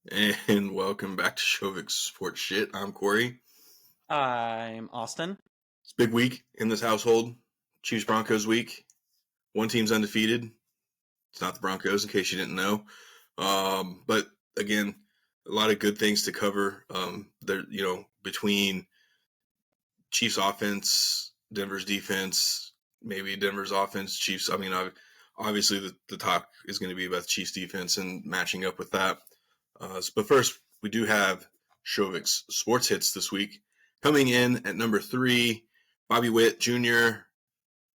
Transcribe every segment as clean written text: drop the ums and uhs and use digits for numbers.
And welcome back to Shovick Sports Shit. I'm Cory. I'm Austin. It's a big week in this household. Chiefs Broncos week. One team's undefeated. It's not the Broncos, in case you didn't know. But again, a lot of good things to cover. There, between Chiefs offense, Denver's defense, maybe Denver's offense, Chiefs. I mean, obviously the talk is going to be about the Chiefs defense and matching up with that. But first, we do have Shovick's sports hits this week. Coming in at number 3, Bobby Witt Jr.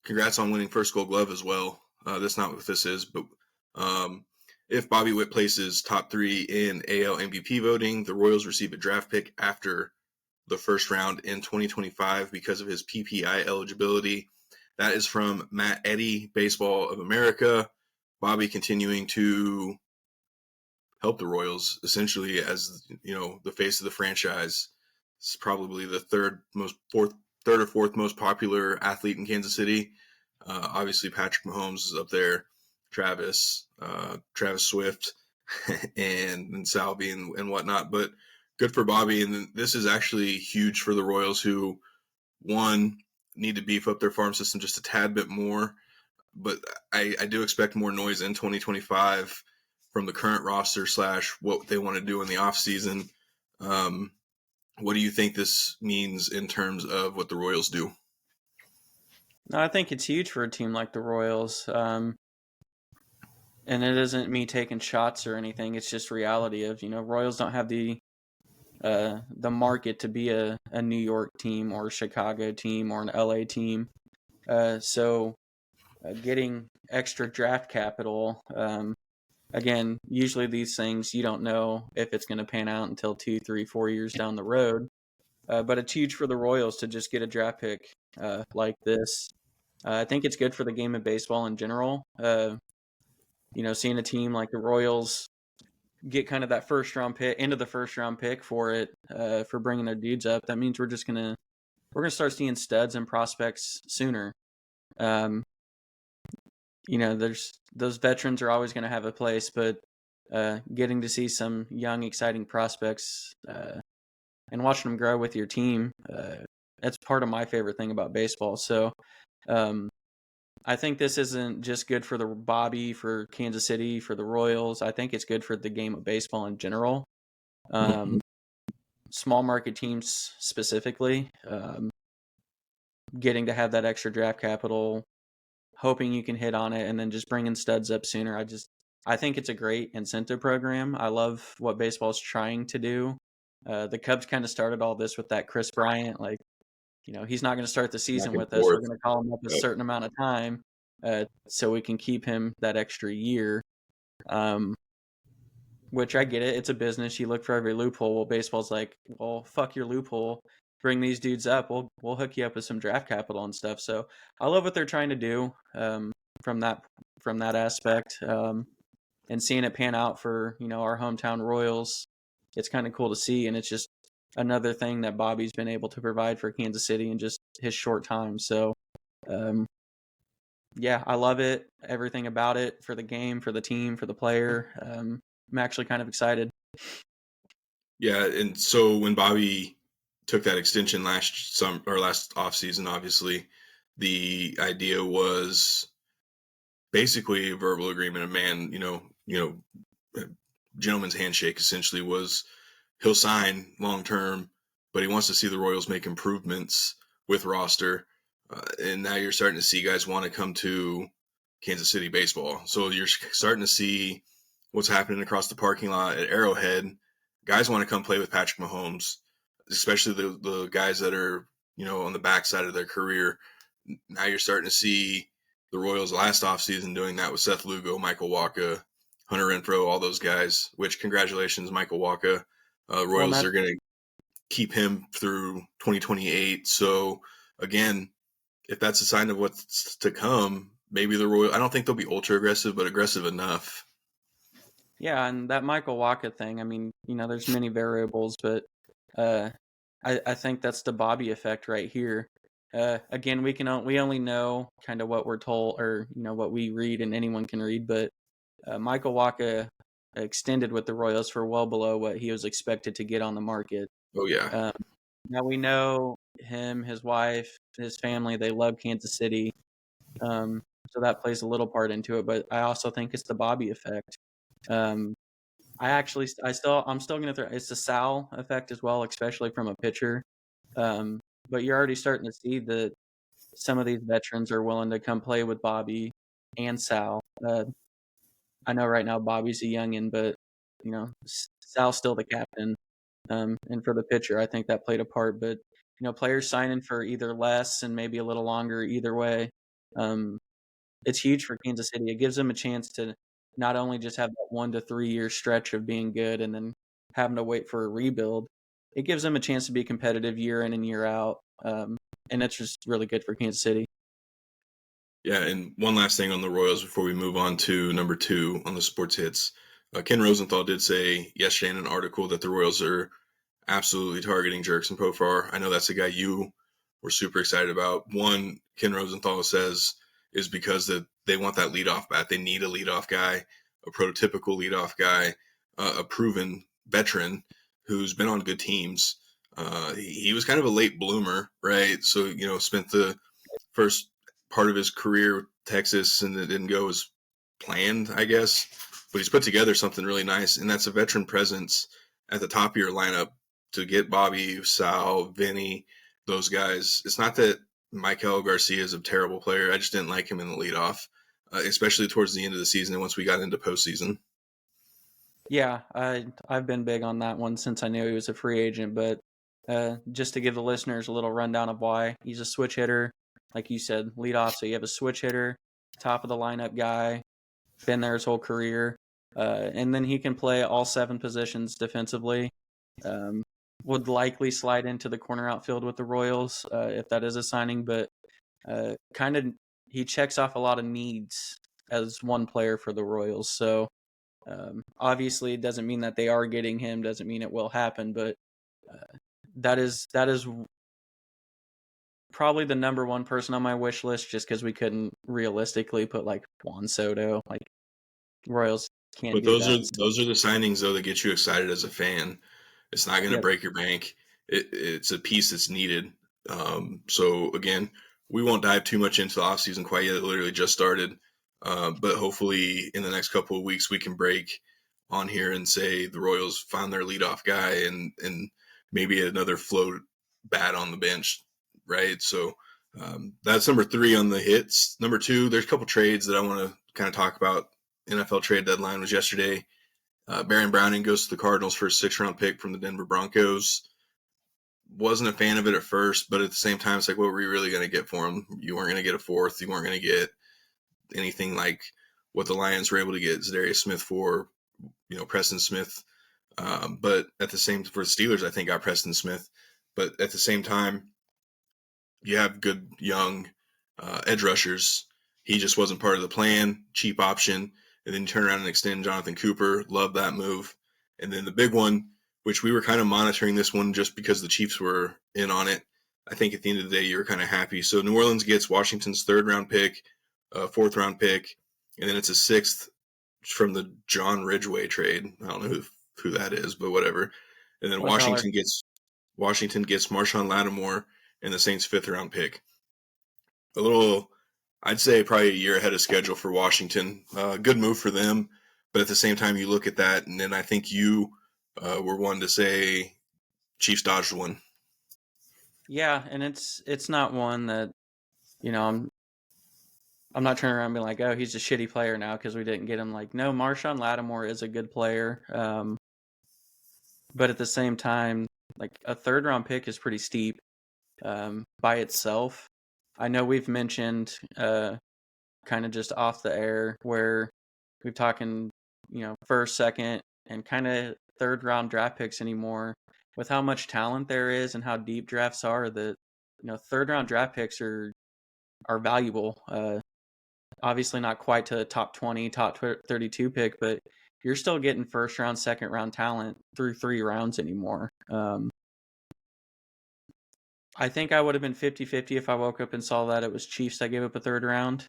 Congrats on winning first Gold Glove as well. That's not what this is, but if Bobby Witt places top 3 in AL MVP voting, the Royals receive a draft pick after the first round in 2025 because of his PPI eligibility. That is from Matt Eddy, Baseball of America. Bobby continuing to help the Royals essentially as the face of the franchise. It's probably the third or fourth most popular athlete in Kansas City. Obviously, Patrick Mahomes is up there, Travis Swift, and Salvi and whatnot. But good for Bobby, and this is actually huge for the Royals, who one need to beef up their farm system just a tad bit more. But I do expect more noise in 2025 from the current roster / what they want to do in the offseason. What do you think this means in terms of what the Royals do? No, I think it's huge for a team like the Royals. And it isn't me taking shots or anything. It's just reality of, Royals don't have the market to be a New York team or a Chicago team or an LA team. So getting extra draft capital, again, usually these things, you don't know if it's going to pan out until 2, 3, 4 years down the road. But it's huge for the Royals to just get a draft pick like this. I think it's good for the game of baseball in general. Seeing a team like the Royals get kind of that first round pick for it, for bringing their dudes up. That means we're gonna start seeing studs and prospects sooner. There's those veterans are always going to have a place, but getting to see some young, exciting prospects and watching them grow with your team, that's part of my favorite thing about baseball. So I think this isn't just good for the Bobby, for Kansas City, for the Royals. I think it's good for the game of baseball in general. Small market teams specifically, getting to have that extra draft capital, hoping you can hit on it, and then just bringing studs up sooner. I think it's a great incentive program. I love what baseball's trying to do. The Cubs kind of started all this with that Chris Bryant, he's not going to start the season Back and with us. We're forth. going to call him up a Yep. certain amount of time so we can keep him that extra year, which I get it. It's a business. You look for every loophole. Well, baseball's like, well, fuck your loophole. Bring these dudes up. We'll hook you up with some draft capital and stuff. So I love what they're trying to do from that aspect, and seeing it pan out for our hometown Royals. It's kind of cool to see, and it's just another thing that Bobby's been able to provide for Kansas City in just his short time. So, yeah, I love it. Everything about it, for the game, for the team, for the player. I'm actually kind of excited. Yeah, and so when Bobby took that extension last offseason, obviously the idea was basically a verbal agreement. A man, gentleman's handshake essentially was he'll sign long term, but he wants to see the Royals make improvements with roster. And now you're starting to see guys want to come to Kansas City baseball. So you're starting to see what's happening across the parking lot at Arrowhead. Guys want to come play with Patrick Mahomes, especially the guys that are, on the backside of their career. Now you're starting to see the Royals last offseason doing that with Seth Lugo, Michael Wacha, Hunter Renfroe, all those guys, which congratulations, Michael Wacha. Royals are going to keep him through 2028. So again, if that's a sign of what's to come, maybe the Royals, I don't think they'll be ultra aggressive, but aggressive enough. Yeah, and that Michael Wacha thing, I mean, there's many variables, but I think that's the Bobby effect right here. Again, we only know kind of what we're told, or what we read, and anyone can read, but Michael Wacha extended with the Royals for well below what he was expected to get on the market. Oh yeah. Now we know him, his wife, his family, they love Kansas City. So that plays a little part into it, but I also think it's the Bobby effect. I'm still going to throw it's the Sal effect as well, especially from a pitcher. But you're already starting to see that some of these veterans are willing to come play with Bobby and Sal. I know right now Bobby's a youngin, but Sal's still the captain. And for the pitcher, I think that played a part. But players signing for either less and maybe a little longer, either way, it's huge for Kansas City. It gives them a chance to not only just have that 1 to 3 year stretch of being good and then having to wait for a rebuild. It gives them a chance to be competitive year in and year out, and it's just really good for Kansas City. Yeah, and one last thing on the Royals before we move on to number 2 on the sports hits. Ken Rosenthal did say yesterday in an article that the Royals are absolutely targeting Jurickson Profar. I know that's a guy you were super excited about. One, Ken Rosenthal says, is because that they want that leadoff bat. They need a leadoff guy, a prototypical leadoff guy, a proven veteran who's been on good teams. He was kind of a late bloomer, right? So, spent the first part of his career with Texas and it didn't go as planned, I guess. But he's put together something really nice, and that's a veteran presence at the top of your lineup to get Bobby, Sal, Vinny, those guys. It's not that Michael Garcia is a terrible player. I just didn't like him in the leadoff, especially towards the end of the season and once we got into postseason. Yeah, I've been big on that one since I knew he was a free agent. But just to give the listeners a little rundown of why, he's a switch hitter, like you said, leadoff. So you have a switch hitter, top of the lineup guy, been there his whole career, and then he can play all 7 positions defensively. Would likely slide into the corner outfield with the Royals if that is a signing, but he checks off a lot of needs as one player for the Royals. So obviously, it doesn't mean that they are getting him. Doesn't mean it will happen, but that is probably the number 1 person on my wish list. Just because we couldn't realistically put like Juan Soto, like Royals can't But do those that. are the signings though that get you excited as a fan. It's not going to break your bank. It's a piece that's needed. So again, we won't dive too much into the offseason quite yet. It literally just started. But hopefully in the next couple of weeks we can break on here and say the Royals found their leadoff guy and maybe another float bat on the bench, right? So that's number 3 on the hits. Number 2, there's a couple trades that I want to kind of talk about. NFL trade deadline was yesterday. Baron Browning goes to the Cardinals for a 6th-round pick from the Denver Broncos. Wasn't a fan of it at first, but at the same time, it's like, what were you really going to get for him? You weren't going to get a 4th. You weren't going to get anything like what the Lions were able to get Zadarius Smith for, Preston Smith. But at the same, for the Steelers, I think got Preston Smith. But at the same time, you have good young edge rushers. He just wasn't part of the plan, cheap option. And then you turn around and extend Jonathan Cooper. Love that move. And then the big one, which we were kind of monitoring this one just because the Chiefs were in on it. I think at the end of the day, you were kind of happy. So New Orleans gets Washington's 3rd-round pick, 4th-round pick, and then it's a 6th from the John Ridgeway trade. I don't know who that is, but whatever. And then Washington gets Marshawn Lattimore and the Saints' 5th-round pick. A little, I'd say probably a year ahead of schedule for Washington. Good move for them. But at the same time, you look at that, and then I think you were one to say Chiefs dodged one. Yeah, and it's not one that, I'm not turning around and being like, oh, he's a shitty player now because we didn't get him. Like, no, Marshawn Lattimore is a good player. But at the same time, like a 3rd-round pick is pretty steep by itself. I know we've mentioned kind of just off the air where we've talking, 1st, 2nd, and kind of 3rd-round draft picks anymore. With how much talent there is and how deep drafts are, that 3rd-round draft picks are valuable. Obviously not quite to the top 20, top 32 pick, but you're still getting 1st-round, 2nd-round talent through 3 rounds anymore. I think I would have been 50-50 if I woke up and saw that it was Chiefs that gave up a 3rd round.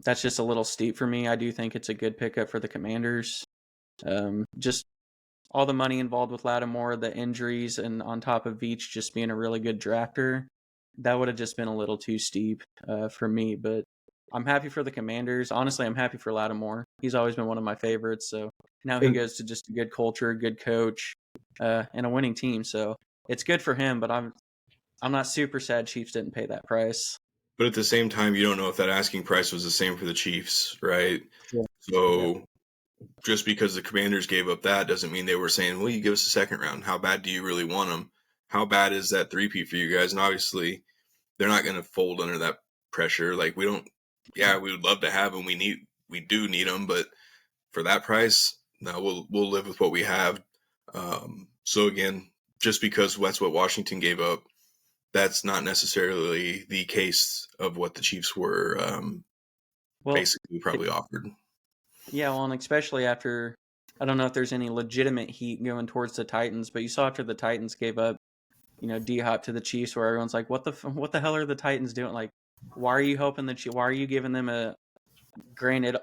That's just a little steep for me. I do think it's a good pickup for the Commanders. Just all the money involved with Lattimore, the injuries, and on top of Veach just being a really good drafter, that would have just been a little too steep for me. But I'm happy for the Commanders. Honestly, I'm happy for Lattimore. He's always been one of my favorites. So now he goes to just a good culture, good coach, and a winning team. So it's good for him. But I'm not super sad Chiefs didn't pay that price. But at the same time, you don't know if that asking price was the same for the Chiefs, right? Yeah. So just because the Commanders gave up that doesn't mean they were saying, well, you give us a second round. How bad do you really want them? How bad is that three-peat for you guys? And obviously, they're not going to fold under that pressure. Like, we would love to have them. We do need them, but for that price, no, we'll live with what we have. So again, just because that's what Washington gave up, that's not necessarily the case of what the Chiefs were basically probably offered. Yeah, well, and especially after, I don't know if there's any legitimate heat going towards the Titans, but you saw after the Titans gave up, D-Hop to the Chiefs, where everyone's like, what the hell are the Titans doing? Like, why are you why are you giving them a, granted,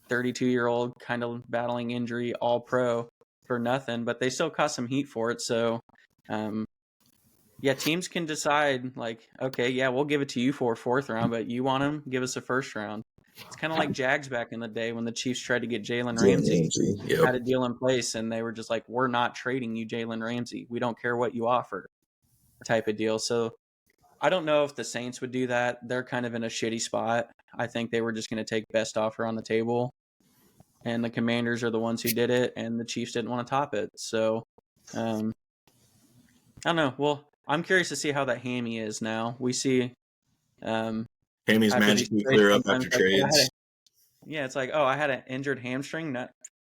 32-year-old kind of battling injury, all pro for nothing, but they still caught some heat for it. So, yeah, teams can decide, like, okay, yeah, we'll give it to you for a fourth round, but you want him, give us a first round. It's kind of like Jags back in the day when the Chiefs tried to get Jalen Ramsey, had a deal in place, and they were just like, we're not trading you Jalen Ramsey. We don't care what you offer, type of deal. So I don't know if the Saints would do that. They're kind of in a shitty spot. I think they were just going to take best offer on the table, and the Commanders are the ones who did it, and the Chiefs didn't want to top it. So I don't know. Well, I'm curious to see how that hammy is now. We see Hammy's magically clear up after trades. It's like, oh, I had an injured hamstring. I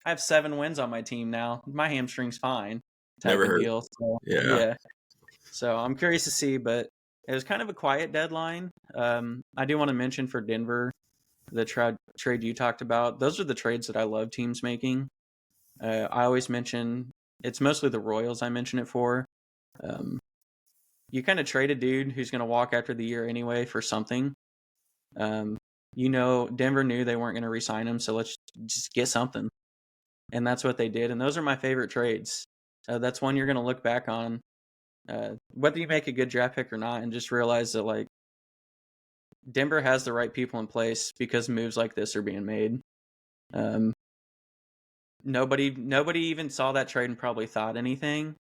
have 7 wins on my team now. My hamstring's fine. Type of deal. So, yeah. So I'm curious to see, but it was kind of a quiet deadline. I do want to mention for Denver, the trade you talked about. Those are the trades that I love teams making. I always mention, it's mostly the Royals I mention it for. You kind of trade a dude who's going to walk after the year anyway for something. Denver knew they weren't going to re-sign him, so let's just get something. And that's what they did. And those are my favorite trades. That's one you're going to look back on, whether you make a good draft pick or not, and just realize that, like, Denver has the right people in place because moves like this are being made. Nobody even saw that trade and probably thought anything.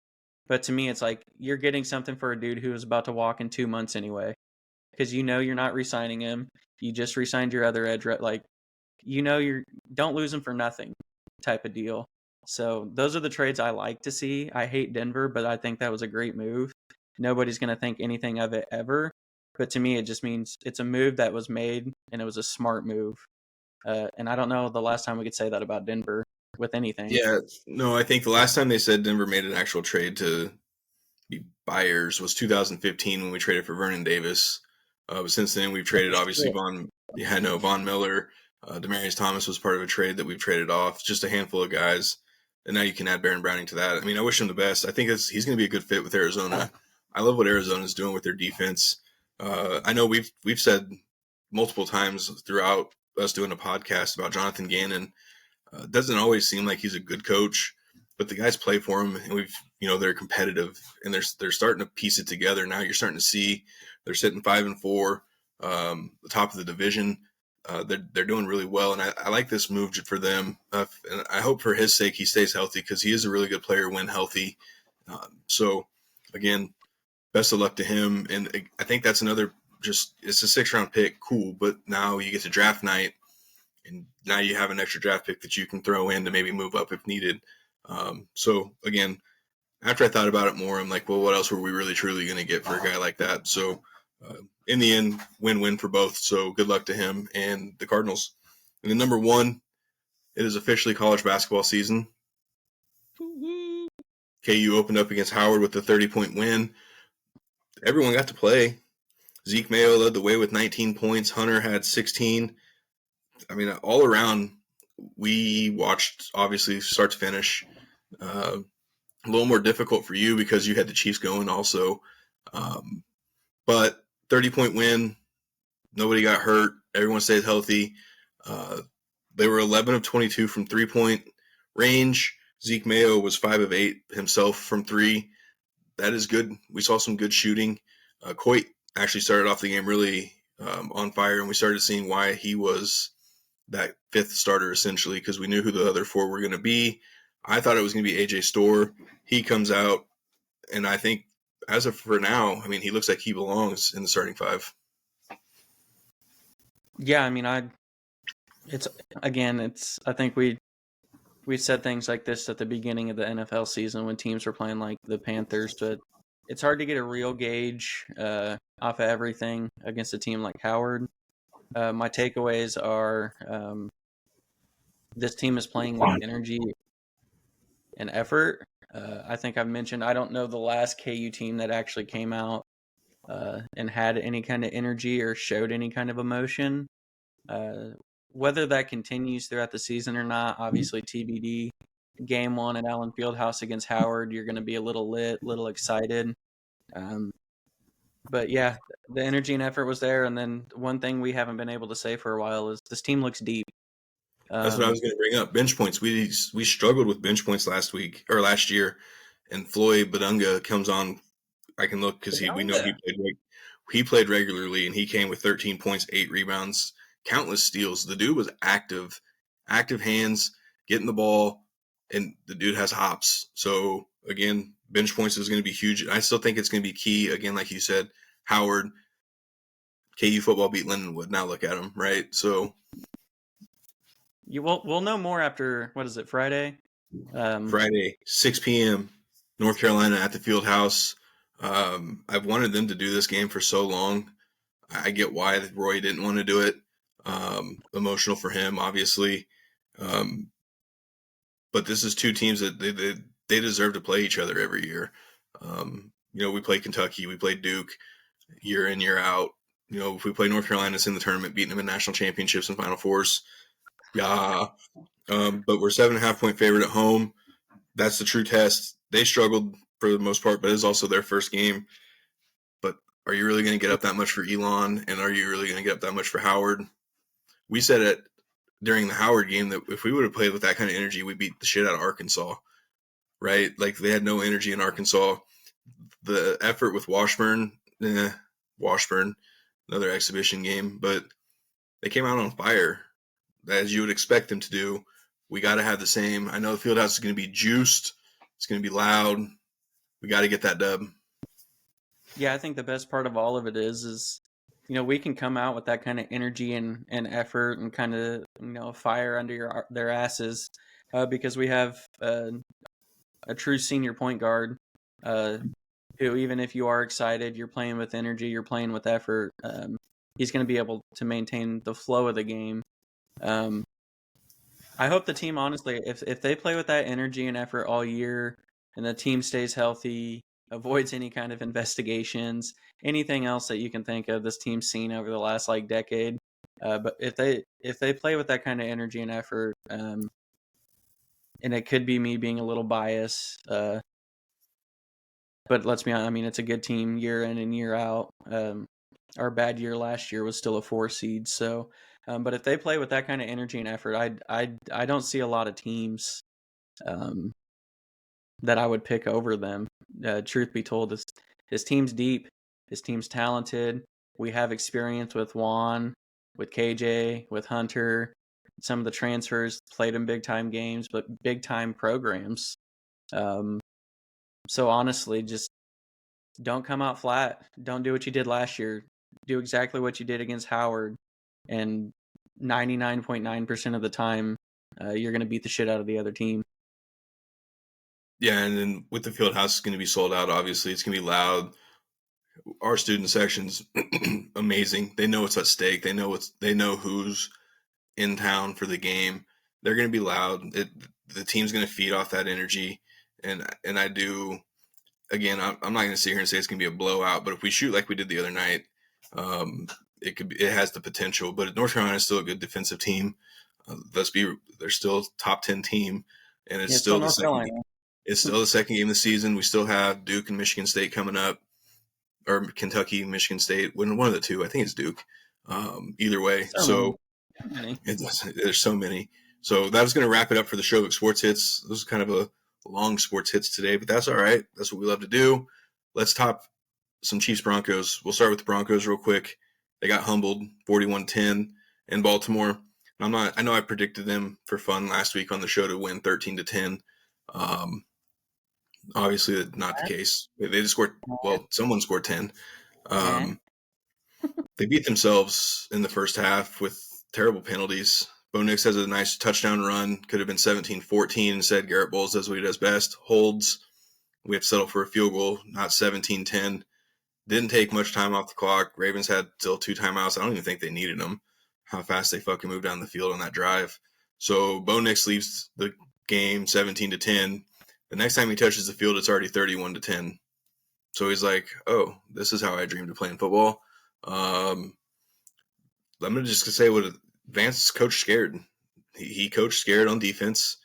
But to me, it's like you're getting something for a dude who is about to walk in 2 months anyway. Because you're not re-signing him. You just re-signed your other edge. Like, don't lose him for nothing type of deal. So those are the trades I like to see. I hate Denver, but I think that was a great move. Nobody's going to think anything of it ever. But to me, it just means it's a move that was made, and it was a smart move. And I don't know the last time we could say that about Denver with anything. Yeah, no, I think the last time they said Denver made an actual trade to be buyers was 2015 when we traded for Vernon Davis. But since then, we've traded, obviously, Von Miller. Demaryius Thomas was part of a trade that we've traded off, just a handful of guys. And now you can add Baron Browning to that. I mean, I wish him the best. I think he's going to be a good fit with Arizona. I love what Arizona's doing with their defense. I know we've said multiple times throughout us doing a podcast about Jonathan Gannon. It doesn't always seem like he's a good coach, but the guys play for him, and they're competitive, and they're starting to piece it together. Now you're starting to see they're sitting 5-4, the top of the division. They're doing really well, and I like this move for them. And I hope for his sake he stays healthy, because he is a really good player when healthy. So again, best of luck to him. And I think that's another, it's a 6th-round pick, cool, but now you get to draft night, and now you have an extra draft pick that you can throw in to maybe move up if needed. So again, after I thought about it more, I'm like, well, what else were we really truly going to get for a guy like that? So in the end, win-win for both. So good luck to him and the Cardinals. And then number 1, it is officially college basketball season. KU opened up against Howard with a 30-point win. Everyone got to play. Zeke Mayo led the way with 19 points. Hunter had 16. I mean, all around, we watched, obviously, start to finish. A little more difficult for you because you had the Chiefs going also. But 30-point win, nobody got hurt. Everyone stayed healthy. They were 11 of 22 from 3-point range. Zeke Mayo was 5 of 8 himself from 3. That is good. We saw some good shooting. Coit actually started off the game really on fire, and we started seeing why he was that fifth starter essentially, because we knew who the other 4 were going to be. I thought it was going to be AJ Storr. He comes out, and I think as of for now, I mean, he looks like he belongs in the starting 5. Yeah, I mean, I think we said things like this at the beginning of the NFL season when teams were playing like the Panthers, but it's hard to get a real gauge off of everything against a team like Howard. My takeaways are this team is playing with energy and effort. I think I've mentioned I don't know the last KU team that actually came out and had any kind of energy or showed any kind of emotion. Whether that continues throughout the season or not, obviously TBD. Game 1 at Allen Fieldhouse against Howard, you're going to be a little lit, little excited. But yeah, the energy and effort was there. And then one thing we haven't been able to say for a while is this team looks deep. That's what I was going to bring up. Bench points. We struggled with bench points last year, and Floyd Badunga comes on. I can look because we know he played regularly, and he came with 13 points, 8 rebounds, countless steals. The dude was active hands, getting the ball, and the dude has hops. So again, bench points is going to be huge. I still think it's going to be key. Again, like you said, Howard, KU football beat Lindenwood. Now look at him, right? So we'll know more after, what is it, Friday? Friday, 6 p.m., North Carolina at the Field House. I've wanted them to do this game for so long. I get why Roy didn't want to do it. Emotional for him, obviously. But this is 2 teams that they deserve to play each other every year. We play Kentucky, we play Duke year in, year out. If we play North Carolina, it's in the tournament, beating them in national championships and Final Fours. Yeah. But we're 7.5-point favorite at home. That's the true test. They struggled for the most part, but it's also their first game. But are you really going to get up that much for Elon? And are you really going to get up that much for Howard? We said it during the Howard game that if we would have played with that kind of energy, we beat the shit out of Arkansas, right? Like they had no energy in Arkansas. The effort with Washburn, another exhibition game, but they came out on fire, as you would expect them to do. We got to have the same. I know the Fieldhouse is going to be juiced. It's going to be loud. We got to get that dub. Yeah, I think the best part of all of it is we can come out with that kind of energy and effort and kind of fire under their asses because we have a true senior point guard who, even if you are excited, you're playing with energy, you're playing with effort. He's going to be able to maintain the flow of the game. I hope the team, honestly, if they play with that energy and effort all year and the team stays healthy, avoids any kind of investigations, anything else that you can think of this team's seen over the last decade. But if they play with that kind of energy and effort, and it could be me being a little biased, but let's be honest, I mean, it's a good team year in and year out. Our bad year last year was still a 4 seed, so but if they play with that kind of energy and effort, I don't see a lot of teams that I would pick over them. Truth be told, this team's deep. This team's talented. We have experience with Juan, with KJ, with Hunter. Some of the transfers played in big-time games, but big-time programs. So honestly, just don't come out flat. Don't do what you did last year. Do exactly what you did against Howard. And 99.9% of the time, you're going to beat the shit out of the other team. Yeah, and then with the field house, it's going to be sold out, obviously. It's going to be loud. Our student section's amazing. They know what's at stake. They know who's in town for the game. They're going to be loud. The team's going to feed off that energy. And I do, again, I'm not going to sit here and say it's going to be a blowout, but if we shoot like we did the other night, it has the potential. But North Carolina is still a good defensive team. They're still top 10 team, and it's still the second. It's still the second game of the season. We still have Duke and Michigan State coming up, or Kentucky, Michigan State. One of the two. I think it's Duke. Either way, so Many. There's so many. So that was going to wrap it up for the Shovick Sports Hits. This was kind of a long sports hits today, but that's all right. That's what we love to do. Let's top some Chiefs Broncos. We'll start with the Broncos real quick. They got humbled 41-10 in Baltimore. I know I predicted them for fun last week on the show to win 13-10. Obviously, that's not the case. They just scored. Well, someone scored 10. They beat themselves in the first half with terrible penalties. Bo Nix has a nice touchdown run. Could have been 17-14. Instead, Garrett Bowles does what he does best. Holds. We have to settle for a field goal, not 17-10. Didn't take much time off the clock. Ravens had still 2 timeouts. I don't even think they needed them. How fast they fucking moved down the field on that drive. So Bo Nix leaves the game 17-10. The next time he touches the field, it's already 31-10. So he's like, oh, this is how I dreamed of playing football. I'm going to just say what Vance coached scared. He coached scared on defense.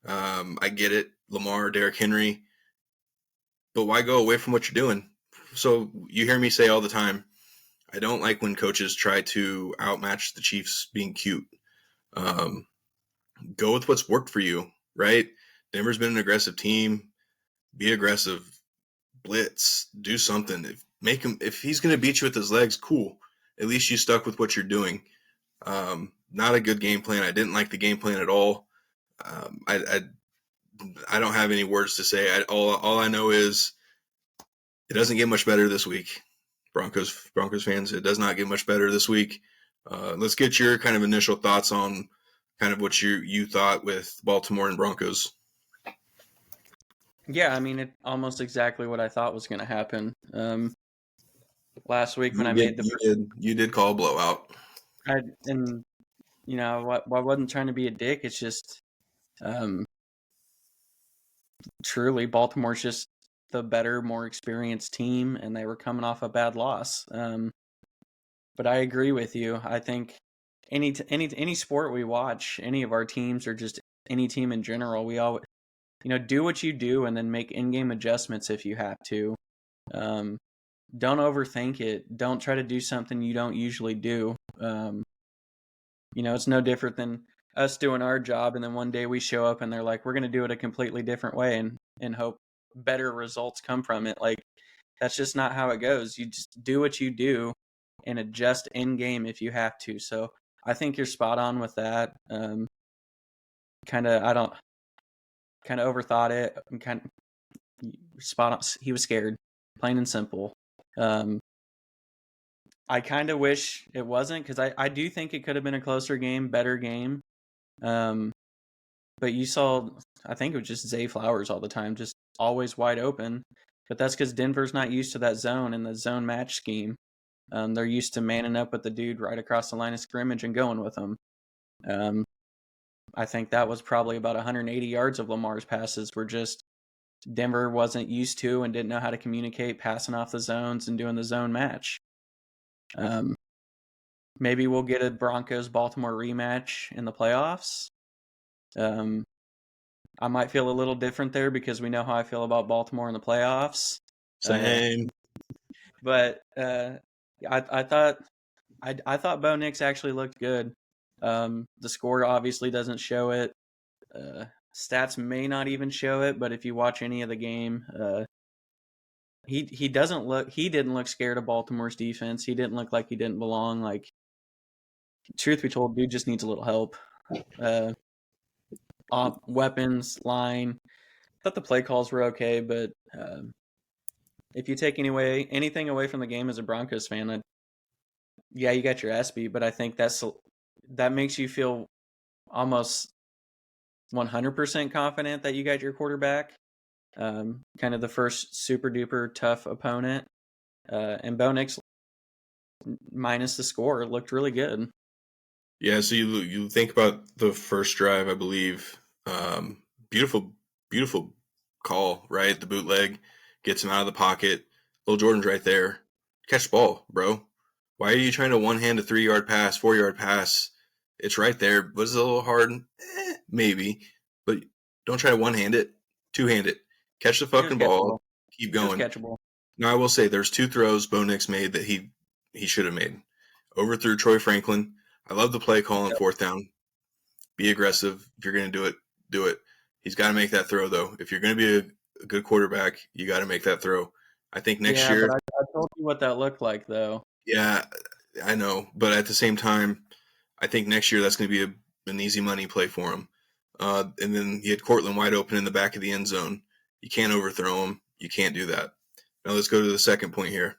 I get it. Lamar, Derrick Henry. But why go away from what you're doing? So you hear me say all the time, I don't like when coaches try to outmatch the Chiefs being cute. Go with what's worked for you, right? Denver's been an aggressive team. Be aggressive. Blitz. Do something. If he's going to beat you with his legs, cool. At least you stuck with what you're doing. Not a good game plan. I didn't like the game plan at all. I don't have any words to say. All I know is it doesn't get much better this week. Broncos fans, it does not get much better this week. Let's get your kind of initial thoughts on kind of what you thought with Baltimore and Broncos. Yeah, I mean, it almost exactly what I thought was going to happen. Last week when you did call a blowout. I wasn't trying to be a dick. It's just, truly, Baltimore's just the better, more experienced team, and they were coming off a bad loss. But I agree with you. I think any sport we watch, any of our teams, or just any team in general, we all, do what you do and then make in-game adjustments if you have to. Don't overthink it. Don't try to do something you don't usually do. It's no different than us doing our job, and then one day we show up and they're like, we're going to do it a completely different way and hope better results come from it. Like, that's just not how it goes. You just do what you do and adjust in game if you have to. So I think you're spot on with that. Kind of overthought it. I'm kind of spot on. He was scared, plain and simple. I kind of wish it wasn't, because I do think it could have been a closer game, better game. But you saw, I think it was just Zay Flowers all the time, just always wide open. But that's because Denver's not used to that zone and the zone match scheme. They're used to manning up with the dude right across the line of scrimmage and going with him. I think that was probably about 180 yards of Lamar's passes were just Denver wasn't used to and didn't know how to communicate, passing off the zones and doing the zone match. Maybe we'll get a Broncos-Baltimore rematch in the playoffs. I might feel a little different there because we know how I feel about Baltimore in the playoffs. Same. But I thought Bo Nix actually looked good. The score obviously doesn't show it. Stats may not even show it, but if you watch any of the game, he didn't look scared of Baltimore's defense. He didn't look like he didn't belong. Like, truth be told, dude just needs a little help. Weapons, line. I thought the play calls were okay, but if you take anything away from the game as a Broncos fan, you got your ass beat, but I think that makes you feel almost 100% confident that you got your quarterback. Kind of the first super duper tough opponent. And Bo Nix, minus the score, looked really good. Yeah, so you think about the first drive, I believe. Beautiful call, right? The bootleg gets him out of the pocket. Lil Jordan's right there. Catch the ball, bro. Why are you trying to one-hand a 3-yard pass, 4-yard pass? It's right there. Was it a little hard? Maybe. But don't try to one-hand it. Two-hand it. Catch the fucking ball. Keep going. It was catchable. Now, I will say there's 2 throws Bo Nix made that he should have made. Overthrew Troy Franklin. I love the play call on fourth down. Be aggressive. If you're going to do it, do it. He's got to make that throw, though. If you're going to be a good quarterback, you got to make that throw. I think next year. But I told you what that looked like, though. Yeah, I know. But at the same time, I think next year that's going to be an easy money play for him. And then you had Cortland wide open in the back of the end zone. You can't overthrow him. You can't do that. Now let's go to the second point here.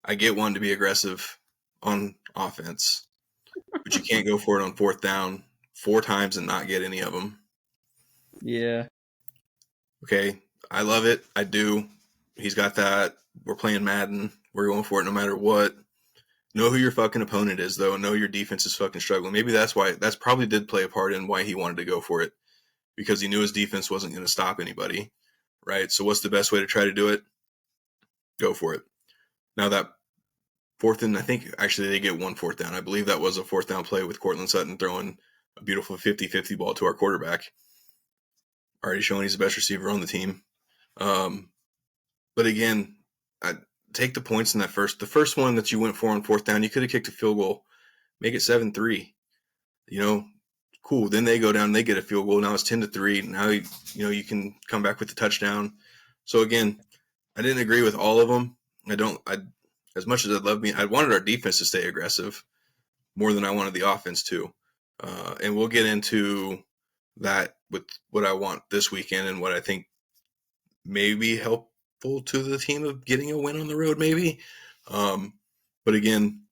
I get one to be aggressive on offense, but you can't go for it on fourth down 4 times and not get any of them. Yeah. Okay, I love it. I do. He's got that. We're playing Madden. We're going for it no matter what. Know who your fucking opponent is, though, and know your defense is fucking struggling. Maybe that's probably did play a part in why he wanted to go for it, because he knew his defense wasn't going to stop anybody, right? So what's the best way to try to do it? Go for it. Now that fourth and I think actually they get 1 fourth down. I believe that was a fourth down play with Cortland Sutton throwing a beautiful 50-50 ball to our quarterback. Already showing he's the best receiver on the team. But again, I take the points in the first one that you went for on fourth down. You could have kicked a field goal, make it 7-3. Cool. Then they go down, they get a field goal. Now it's 10-3. Now you can come back with the touchdown. So again, I didn't agree with all of them. As much as I wanted our defense to stay aggressive more than I wanted the offense to. And we'll get into that with what I want this weekend and what I think may be helpful to the team of getting a win on the road, maybe. But again,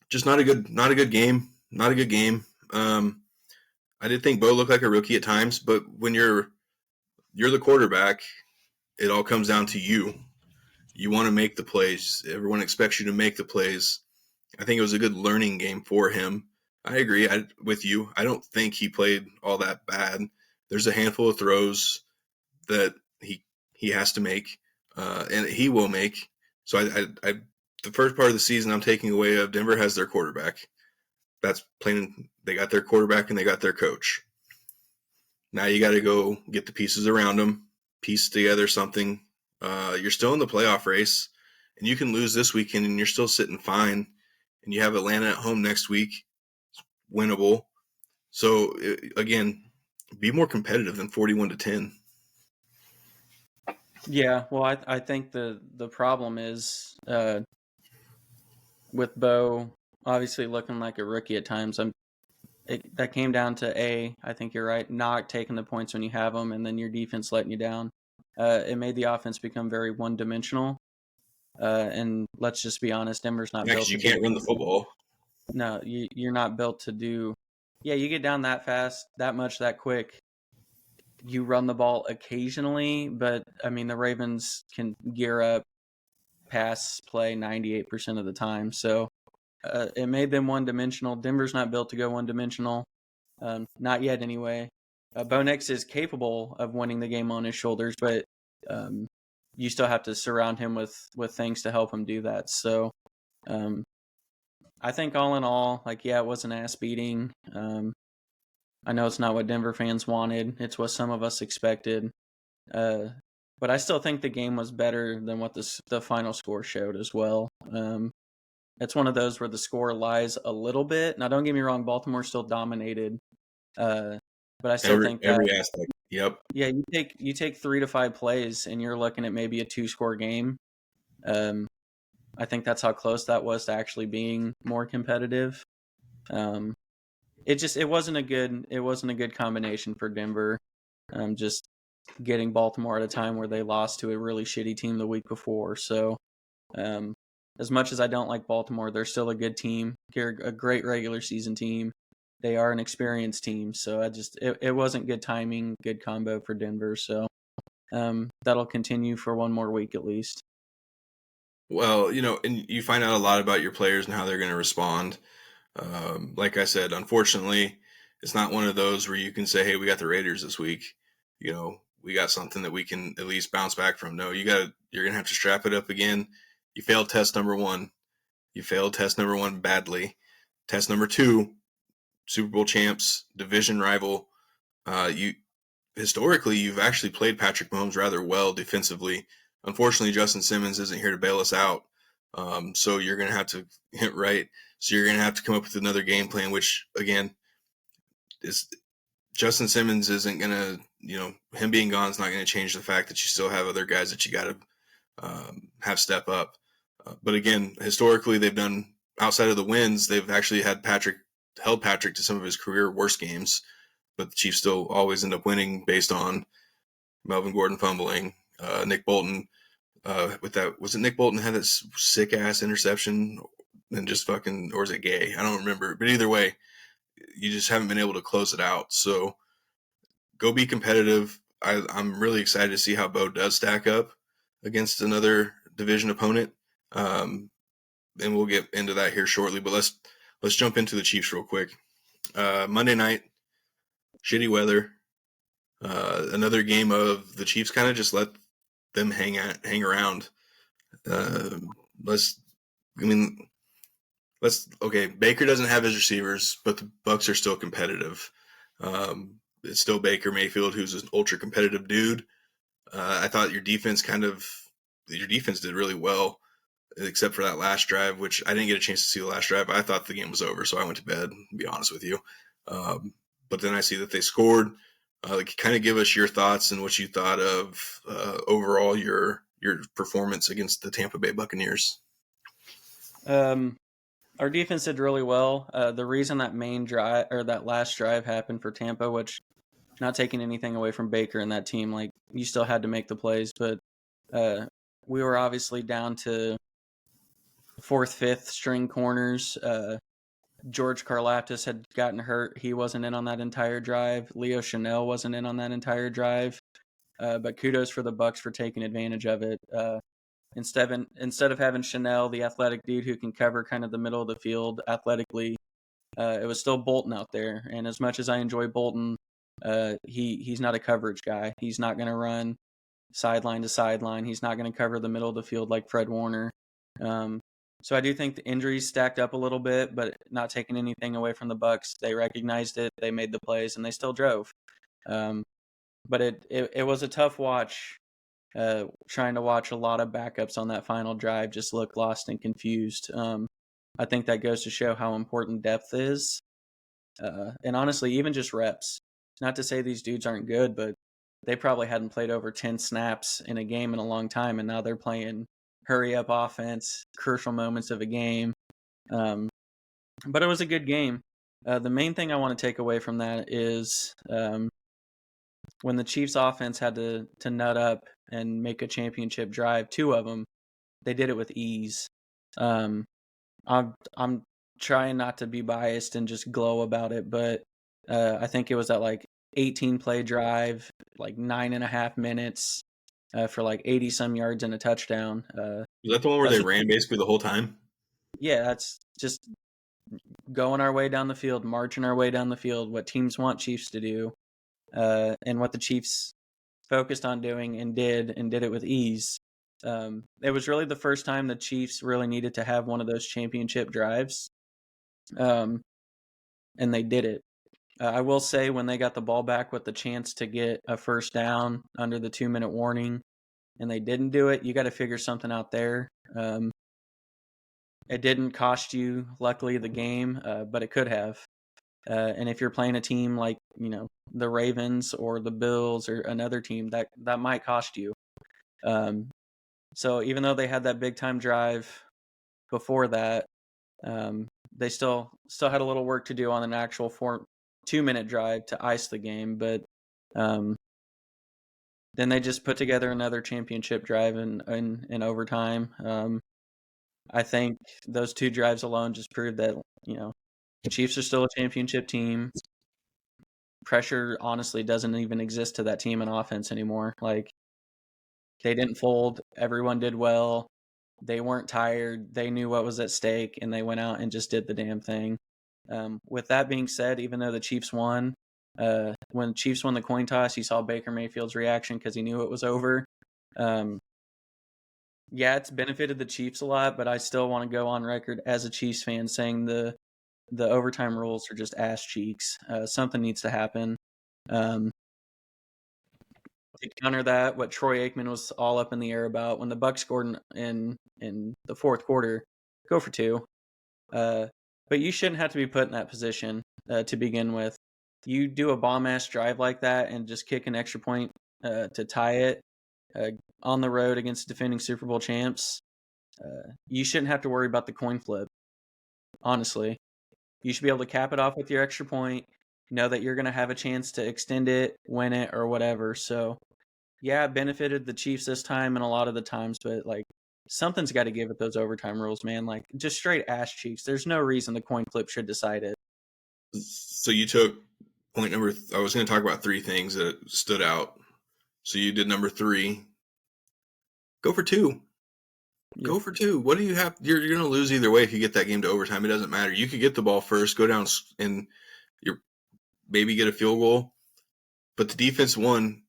just not a good game. Not a good game. I did think Bo looked like a rookie at times, but when you're the quarterback, it all comes down to you. You want to make the plays. Everyone expects you to make the plays. I think it was a good learning game for him. I agree with you. I don't think he played all that bad. There's a handful of throws that he has to make, and he will make. So the first part of the season I'm taking away of Denver has their quarterback. That's plain. They got their quarterback and they got their coach. Now you got to go get the pieces around them, piece together something. You're still in the playoff race, and you can lose this weekend and you're still sitting fine. And you have Atlanta at home next week. It's winnable. So again, be more competitive than 41-10. Yeah, well, I think the problem is with Bo obviously looking like a rookie at times. That came down to I think you're right, not taking the points when you have them, and then your defense letting you down. It made the offense become very one-dimensional. And let's just be honest, Denver's not built. You can't run the football. No, you're not built to do. Yeah, you get down that fast, that much, that quick. You run the ball occasionally, but I mean the Ravens can gear up, pass play 98% of the time. So it made them one-dimensional. Denver's not built to go one-dimensional, not yet anyway. Bo Nix is capable of winning the game on his shoulders, but you still have to surround him with things to help him do that. So I think all in all, it was an ass beating. I know it's not what Denver fans wanted. It's what some of us expected. But I still think the game was better than what the final score showed as well. It's one of those where the score lies a little bit. Now, don't get me wrong, Baltimore still dominated. But I still think that every aspect. Yep. Yeah, you take 3 to 5 plays and you're looking at maybe a 2-score game. I think that's how close that was to actually being more competitive. It wasn't a good combination for Denver. Just getting Baltimore at a time where they lost to a really shitty team the week before. So, as much as I don't like Baltimore, they're still a good team. They're a great regular season team. They are an experienced team. So it wasn't good timing, good combo for Denver. So that'll continue for one more week at least. Well, and you find out a lot about your players and how they're going to respond. Like I said, unfortunately, it's not one of those where you can say, hey, we got the Raiders this week. We got something that we can at least bounce back from. No, you're going to have to strap it up again. You failed test number 1. You failed test number 1 badly. Test number 2, Super Bowl champs, division rival. Historically, you've actually played Patrick Mahomes rather well defensively. Unfortunately, Justin Simmons isn't here to bail us out. So you're going to have to hit right. So you're going to have to come up with another game plan, which again is Justin Simmons isn't going to, him being gone is not going to change the fact that you still have other guys that you got to have step up. But again, historically, they've done outside of the wins, they've actually held Patrick to some of his career worst games, but the Chiefs still always end up winning based on Melvin Gordon fumbling, Nick Bolton with that. Was it Nick Bolton had that sick ass interception and just fucking, or is it Gay? I don't remember. But either way, you just haven't been able to close it out. So go be competitive. I'm really excited to see how Bo does stack up against another division opponent. And we'll get into that here shortly. But let's jump into the Chiefs real quick. Monday night, shitty weather. Another game of the Chiefs kind of just let them hang around. Baker doesn't have his receivers, but the Bucs are still competitive. It's still Baker Mayfield, who's an ultra competitive dude. I thought your defense did really well, except for that last drive, which I didn't get a chance to see the last drive. I thought the game was over, so I went to bed, to be honest with you. But then I see that they scored. Kind of give us your thoughts and what you thought of overall your performance against the Tampa Bay Buccaneers. Our defense did really well. The reason that main drive or that last drive happened for Tampa, which not taking anything away from Baker and that team, like you still had to make the plays, but we were obviously down to fourth, fifth string corners. George Karlaftis had gotten hurt. He wasn't in on that entire drive. Leo Chanel wasn't in on that entire drive. But kudos for the Bucs for taking advantage of it. Instead of having Chanel, the athletic dude who can cover kind of the middle of the field athletically, it was still Bolton out there. And as much as I enjoy Bolton, he's not a coverage guy. He's not going to run sideline to sideline. He's not going to cover the middle of the field like Fred Warner. So I do think the injuries stacked up a little bit, but not taking anything away from the Bucs. They recognized it, they made the plays, and they still drove. But it was a tough watch. Trying to watch a lot of backups on that final drive just look lost and confused. I think that goes to show how important depth is. And honestly, even just reps. Not to say these dudes aren't good, but they probably hadn't played over 10 snaps in a game in a long time, and now they're playing hurry-up offense, crucial moments of a game. But it was a good game. The main thing I want to take away from that is when the Chiefs offense had to nut up and make a championship drive, 2 of them, they did it with ease. I'm trying not to be biased and just glow about it, but I think it was that 18-play drive, 9.5 minutes for 80-some yards and a touchdown. Was that the one where they ran basically the whole time? Yeah, that's just going our way down the field, marching our way down the field, what teams want Chiefs to do, and what the Chiefs focused on doing and did it with ease. It was really the first time the Chiefs really needed to have one of those championship drives, and they did it. I will say when they got the ball back with the chance to get a first down under the 2-minute warning and they didn't do it, you got to figure something out there. It didn't cost you, luckily, the game, but it could have. And if you're playing a team like, the Ravens or the Bills or another team, that might cost you. So even though they had that big time drive before that, they still had a little work to do on an actual 2-minute drive to ice the game. But then they just put together another championship drive in overtime. I think those 2 drives alone just proved that, the Chiefs are still a championship team. Pressure honestly doesn't even exist to that team in offense anymore. They didn't fold. Everyone did well. They weren't tired. They knew what was at stake, and they went out and just did the damn thing. With that being said, even though the Chiefs won, when the Chiefs won the coin toss, you saw Baker Mayfield's reaction because he knew it was over. Yeah, it's benefited the Chiefs a lot, but I still want to go on record as a Chiefs fan saying the overtime rules are just ass cheeks. Something needs to happen. to counter that, what Troy Aikman was all up in the air about when the Bucs scored in the fourth quarter, go for 2. But you shouldn't have to be put in that position to begin with. You do a bomb-ass drive like that and just kick an extra point to tie it on the road against defending Super Bowl champs. You shouldn't have to worry about the coin flip, honestly. You should be able to cap it off with your extra point, know that you're going to have a chance to extend it, win it, or whatever. So, yeah, it benefited the Chiefs this time and a lot of the times, but, like, something's got to give with those overtime rules, man. Like, just straight ass cheeks. There's no reason the coin flip should decide it. So you took point number. I was going to talk about 3 things that stood out. So you did number 3. Go for 2. Yeah. Go for 2. What do you have? You're going to lose either way if you get that game to overtime. It doesn't matter. You could get the ball first, go down, and maybe get a field goal. But the defense won.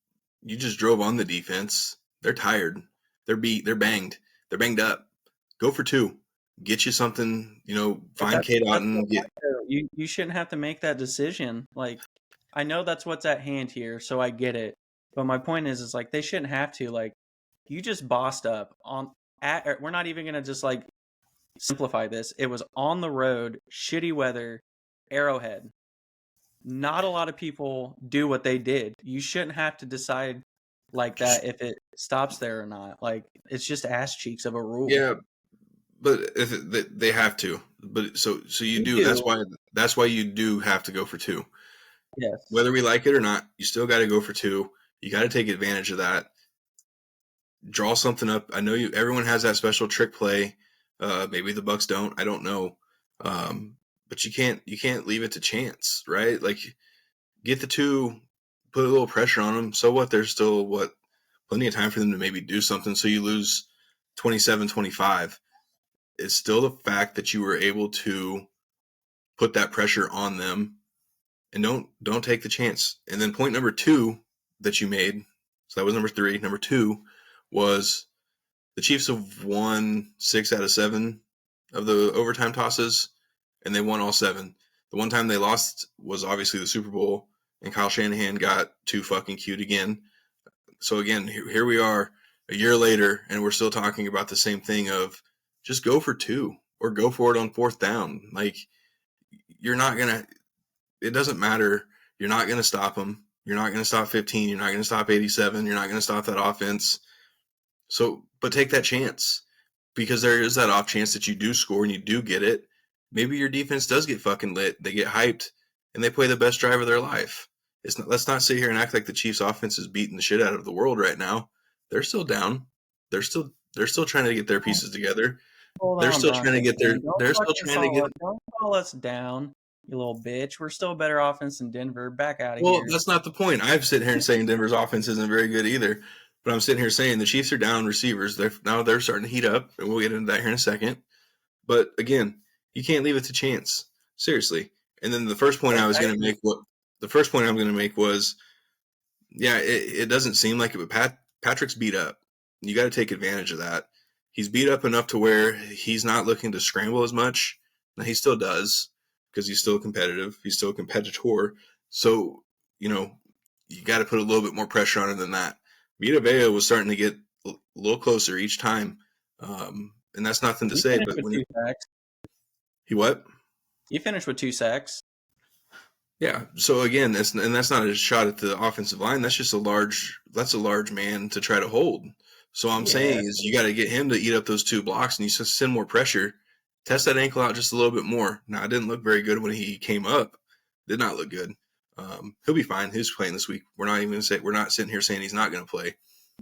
You just drove on the defense. They're tired. They're beat. They're banged. They're banged up. Go for 2. Get you something. Find Kate Otten. You shouldn't have to make that decision. Like, I know that's what's at hand here, so I get it. But my point is like they shouldn't have to. Like, you just bossed up we're not even gonna just like simplify this. It was on the road, shitty weather, Arrowhead. Not a lot of people do what they did. You shouldn't have to decide like that if it stops there or not. Like, it's just ass cheeks of a rule. Yeah, but they have to. But so you do. That's why you do have to go for 2. Yes. Whether we like it or not, you still got to go for 2. You got to take advantage of that. Draw something up. I know everyone has that special trick play. Maybe the Bucs don't. I don't know. But you can't leave it to chance, right? Like, get the 2, put a little pressure on them. So what? There's still plenty of time for them to maybe do something. So you lose 27-25. It's still the fact that you were able to put that pressure on them, and don't take the chance. And then point number 2 that you made. So that was number 3. Number 2 was the Chiefs have won 6 out of 7 of the overtime tosses, and they won all 7. The one time they lost was obviously the Super Bowl, and Kyle Shanahan got too fucking cute again. So again, here we are a year later, and we're still talking about the same thing of just go for 2 or go for it on 4th down. Like, you're not going to – it doesn't matter. You're not going to stop them. You're not going to stop 15. You're not going to stop 87. You're not going to stop that offense. So, but take that chance, because there is that off chance that you do score and you do get it. Maybe your defense does get fucking lit. They get hyped and they play the best drive of their life. Let's not sit here and act like the Chiefs offense is beating the shit out of the world right now. They're still down. They're still trying to get their pieces together. They're still trying to get their. Don't call us down, you little bitch. We're still a better offense than Denver. Back out of here. Well, that's not the point. I'm sitting here and saying Denver's offense isn't very good either. But I'm sitting here saying the Chiefs are down receivers. They're starting to heat up, and we'll get into that here in a second. But again, you can't leave it to chance. Seriously. And then the first point I'm going to make was, yeah, it doesn't seem like it, but Patrick's beat up. You got to take advantage of that. He's beat up enough to where he's not looking to scramble as much. Now, he still does, because he's still competitive. He's still a competitor. So, you got to put a little bit more pressure on him than that. Vita Vea was starting to get a little closer each time. And that's nothing to say. But when he what? He finished with 2 sacks. Yeah. So again, that's not a shot at the offensive line. That's just a large man to try to hold. So I'm saying is you got to get him to eat up those 2 blocks, and you send more pressure. Test that ankle out just a little bit more. Now, it didn't look very good when he came up. Did not look good. He'll be fine. He's playing this week. We're not sitting here saying he's not going to play.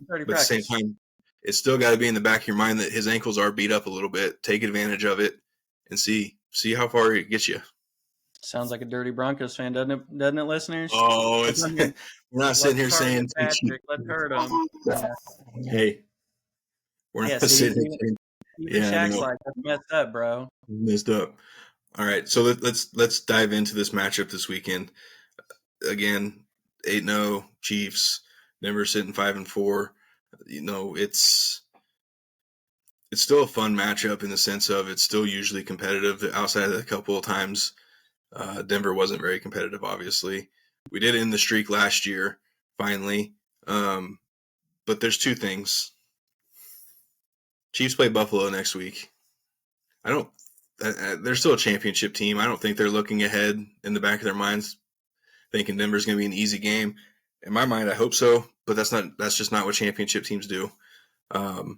But at the same time, it's still got to be in the back of your mind that his ankles are beat up a little bit. Take advantage of it and see how far it gets you. Sounds like a dirty Broncos fan, doesn't it, listeners? Oh, we're not sitting here saying Patrick. Let's hurt him. Hey, we're not sitting here saying. Yeah, Shaq's like, that's messed up, bro. Messed up. All right, so let's dive into this matchup this weekend. Again, 8-0 Chiefs. Denver sitting 5-4. It's still a fun matchup in the sense of it's still usually competitive. Outside of a couple of times, Denver wasn't very competitive. Obviously, we did end the streak last year. Finally, But there's two things. Chiefs play Buffalo next week. They're still a championship team. I don't think they're looking ahead in the back of their minds, thinking Denver's going to be an easy game. In my mind, I hope so, but that's just not what championship teams do. The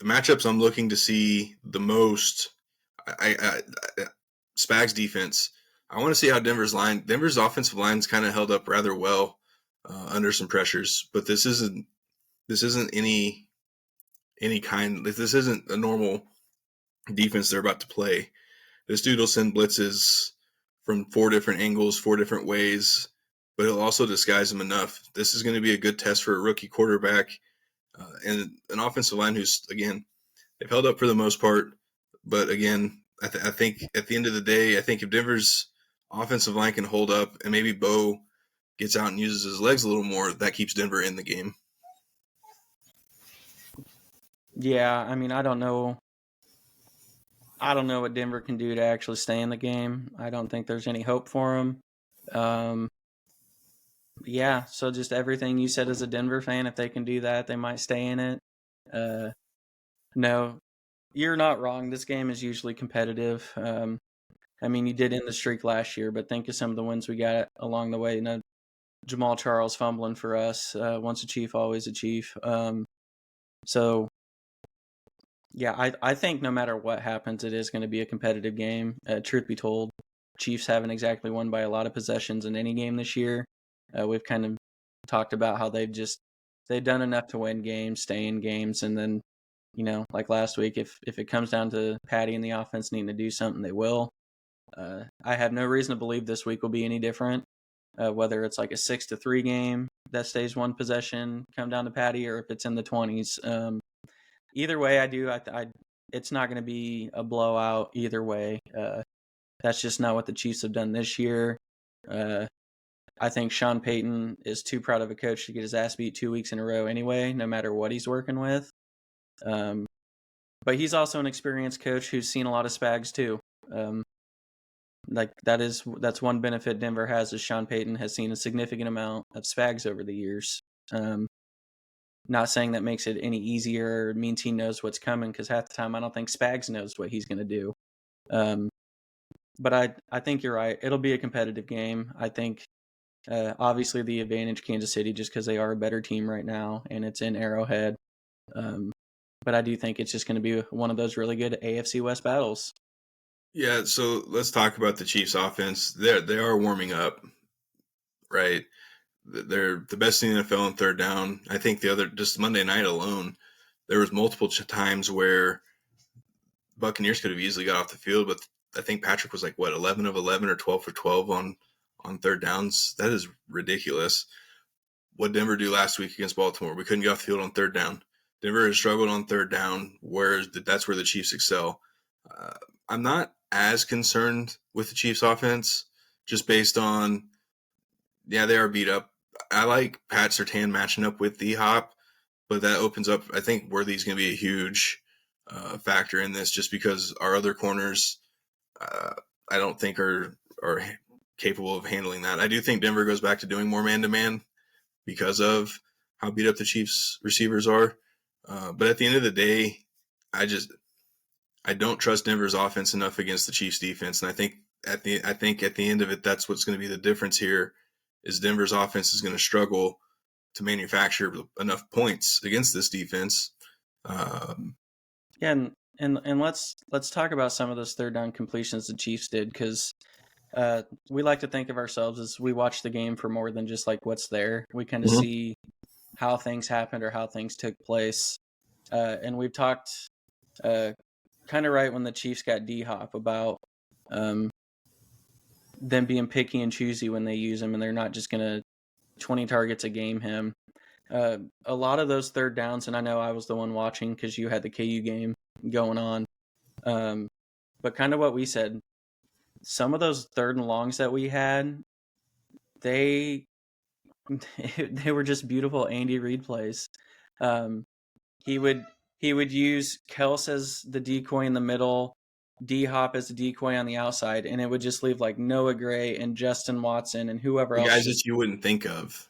matchups I'm looking to see the most, Spags defense. I want to see how Denver's offensive line's kind of held up rather well under some pressures, but this isn't any kind. This isn't a normal defense they're about to play. This dude will send blitzes from 4 different angles, 4 different ways, but he'll also disguise them enough. This is going to be a good test for a rookie quarterback and an offensive line who's, again, they've held up for the most part. But again, I think at the end of the day, I think if Denver's offensive line can hold up and maybe Bo gets out and uses his legs a little more, that keeps Denver in the game. Yeah, I mean, I don't know what Denver can do to actually stay in the game. I don't think there's any hope for them. Yeah, so just everything you said as a Denver fan, if they can do that, they might stay in it. No, you're not wrong. This game is usually competitive. I mean, you did end the streak last year, but think of some of the wins we got along the way. You know, Jamal Charles fumbling for us. Once a Chief, always a Chief. So, yeah, I think no matter what happens, it is going to be a competitive game. Truth be told, Chiefs haven't exactly won by a lot of possessions in any game this year. We've kind of talked about how they've done enough to win games, stay in games, and then, you know, like last week, if it comes down to Patty and the offense needing to do something, they will. I have no reason to believe this week will be any different. Whether it's like a 6-3 game that stays one possession, come down to Patty, or if it's in the 20s. Either way, it's not going to be a blowout either way. That's just not what the Chiefs have done this year. I think Sean Payton is too proud of a coach to get his ass beat 2 weeks in a row anyway, no matter what he's working with. But he's also an experienced coach who's seen a lot of Spags too. That's one benefit Denver has, is Sean Payton has seen a significant amount of Spags over the years. Not saying that makes it any easier or means he knows what's coming, because half the time I don't think Spags knows what he's going to do. But I think you're right. It'll be a competitive game. I think obviously the advantage Kansas City, just because they are a better team right now and it's in Arrowhead. But I do think it's just going to be one of those really good AFC West battles. Yeah, so let's talk about the Chiefs offense. They are warming up, right? They're the best in the NFL on third down. I think just Monday night alone, there was multiple times where Buccaneers could have easily got off the field, but I think Patrick was like, 11 of 11 or 12 for 12 on third downs. That is ridiculous. What Denver do last week against Baltimore? We couldn't get off the field on third down. Denver has struggled on third down, that's where the Chiefs excel. I'm not as concerned with the Chiefs offense, just based on, yeah, they are beat up. I like Pat Surtain matching up with D-Hop, but that opens up, I think Worthy's going to be a huge factor in this, just because our other corners, I don't think are capable of handling that. I do think Denver goes back to doing more man-to-man because of how beat up the Chiefs receivers are. But at the end of the day, I don't trust Denver's offense enough against the Chiefs defense. And I think at the end of it, that's what's going to be the difference here, is Denver's offense is going to struggle to manufacture enough points against this defense. Yeah, and let's talk about some of those third down completions the Chiefs did, because we like to think of ourselves as we watch the game for more than just like what's there. We kind of see how things happened or how things took place. And we've talked kind of right when the Chiefs got D-Hop about them being picky and choosy when they use him, and they're not just going to 20 targets a game him. A lot of those third downs, and I know I was the one watching because you had the KU game going on, but kind of what we said, some of those third and longs that we had, they were just beautiful Andy Reid plays. He would use Kels as the decoy in the middle, D-Hop as a decoy on the outside, and it would just leave like Noah Gray and Justin Watson and whoever else. Guys that you wouldn't think of.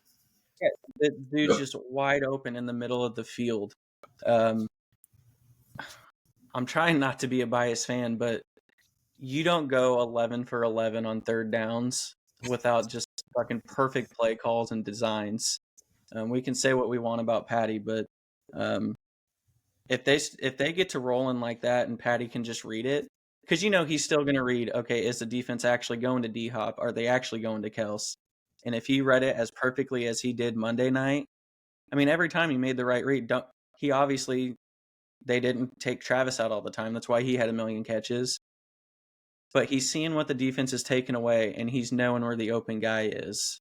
Yeah, the dude's just wide open in the middle of the field. Um, I'm trying not to be a biased fan, but you don't go 11 for 11 on third downs without just fucking perfect play calls and designs. We can say what we want about Patty, but um, if they get to rolling like that and Patty can just read it, because he's still going to read. Okay, is the defense actually going to D Hop? Are they actually going to Kels? And if he read it as perfectly as he did Monday night, I mean, every time he made the right read, he obviously they didn't take Travis out all the time. That's why he had a million catches. But he's seeing what the defense is taking away, and he's knowing where the open guy is.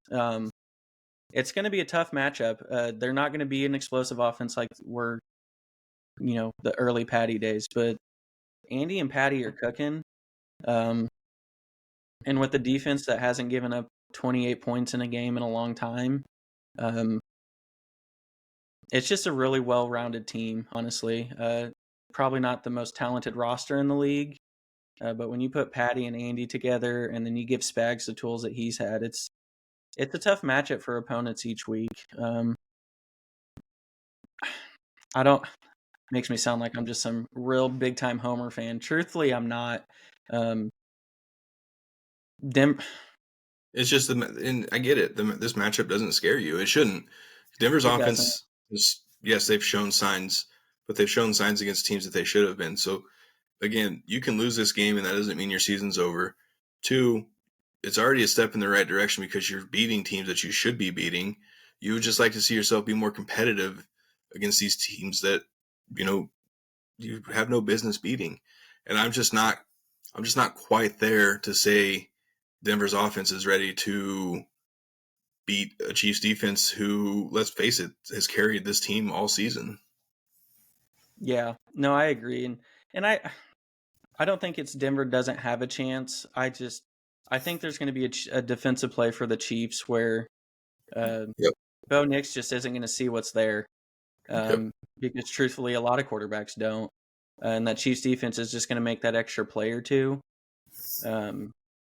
It's going to be a tough matchup. They're not going to be an explosive offense like the early Patty days, but Andy and Patty are cooking. And with the defense that hasn't given up 28 points in a game in a long time, it's just a really well-rounded team, honestly. Probably not the most talented roster in the league, but when you put Patty and Andy together and then you give Spags the tools that he's had, it's a tough matchup for opponents each week. I don't makes me sound like I'm just some real big-time Homer fan. Truthfully, I'm not. It's just and I get it. This matchup doesn't scare you. It shouldn't. Denver's offense is, yes, they've shown signs, but they've shown signs against teams that they should have been. So again, you can lose this game, and that doesn't mean your season's over. 2, it's already a step in the right direction because you're beating teams that you should be beating. You would just like to see yourself be more competitive against these teams that you have no business beating. And I'm just not quite there to say Denver's offense is ready to beat a Chiefs defense who, let's face it, has carried this team all season. Yeah, no, I agree. And I don't think it's Denver doesn't have a chance. I think there's going to be a defensive play for the Chiefs where Bo Nix just isn't going to see what's there. Because truthfully, a lot of quarterbacks don't. And that Chiefs defense is just going to make that extra play or two.